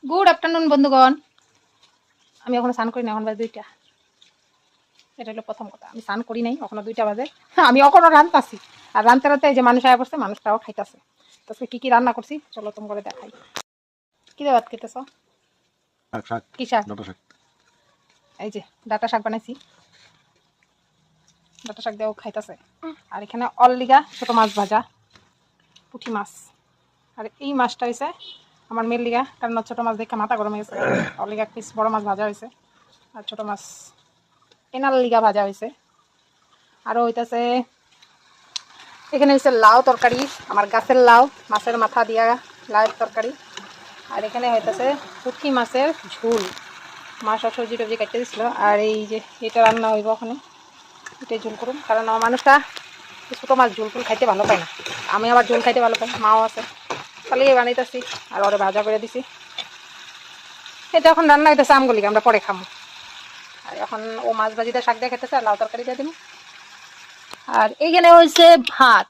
Good afternoon বন্ধুগণ। আমি এখনো স্নান করি না, এখন বাজে 2টা। এটা হলো প্রথম কথা, আমি স্নান করি নাই, এখনো 2টা বাজে। আমি এখনো রান্তাছি, আর রানতে রানতে এই যে মানুষ আয়া পড়ছে, মানুষটাও খাইতেছে। তো কি কি রান্না করছি চলো তুমি করে দেখাই। কি দিয়ে ভাত খেতেছ? কি শাক? এই যে ডাটা শাক বানাইছি, ডাটা শাক দিয়েও খাইতেছে। আর এখানে অল্লিগা ছোট মাছ ভাজা, পুঁটি মাছ। আর এই মাছটা হয়েছে আমার মেয়ের লিগা, কারণ ছোট মাছ দেখে মাথা গরম হয়ে গেছে। অল্লিগা পিস বড় মাছ ভাজা হয়েছে, আর ছোট মাছ এনার লিগা ভাজা হয়েছে। আরও হইতেছে এখানে হচ্ছে লাউ তরকারি, আমার গাছের লাউ, মাছের মাথা দিয়া লাউয়ের তরকারি। আর এখানে হইতেছে পুঁটি মাছের ঝোল, মা সব সবজি টবজি কাটতে দিছিল। আর এই যে এটা রান্না হইব ওখানে, এটাই ঝোল করুন, কারণ আমার মানুষটা ছোটো মাছ ঝোল ফুল খাইতে ভালো পায় না, আমি আবার ঝোল খাইতে ভালো পাই, মাও আছে, তাহলে বানাইতেছি। আর ওরে ভাজা করে দিছি। এটা এখন রান্না হইতেছে আমগুলিকে আমরা পরে খামো। আর এখন ও মাছ ভাজিটা শাক দিয়ে খেতেছে, আর লাউ তরকারি দিয়ে দিব। আর এইখানে হয়েছে ভাত,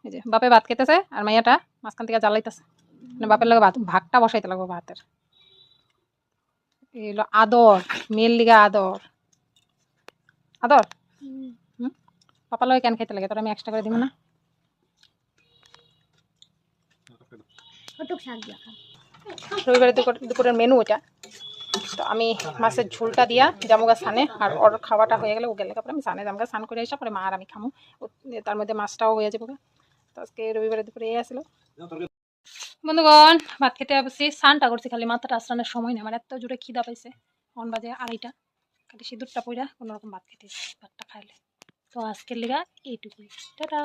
এই যে বাপে ভাত খেতেছে আর মাইয়াটা মাঝখান থেকে জ্বালাইতেছে, মানে বাপের লগে ভাতটা বসাইতে লাগবো ভাতের। এই হলো আদর, মেয়ের লিগা আদর। আদর পাপার লগে কেন খাইতে লাগে, তোর আমি এক্সট্রা করে দিব না। রবিবারে দুপুরের মেনু ওটা। তো আমি মাছের ঝোলটা দিয়া জামুগা সানে, আর ওর খাওয়াটা হয়ে গেলে ও গেলে তারপরে আমি সানে জামুগা স্নান করে আসা পরে মা আর আমি খামো, তার মধ্যে মাছটাও হয়ে যাবো। তো আজকে রবিবারে দুপুরে এই আসলো বন্ধুগণ, ভাত খেতে বসছি। স্নানটা করছি, খালি মাথাটা আশ্রানের সময় নেই আমার, এত জোরে খিদা পাইছে। 1:02, খালি সিঁদুরটা পইরা কোনোরকম ভাত খেতে, ভাতটা খাইলে। তো আজকের লিগা এইটুকুই, টাটা।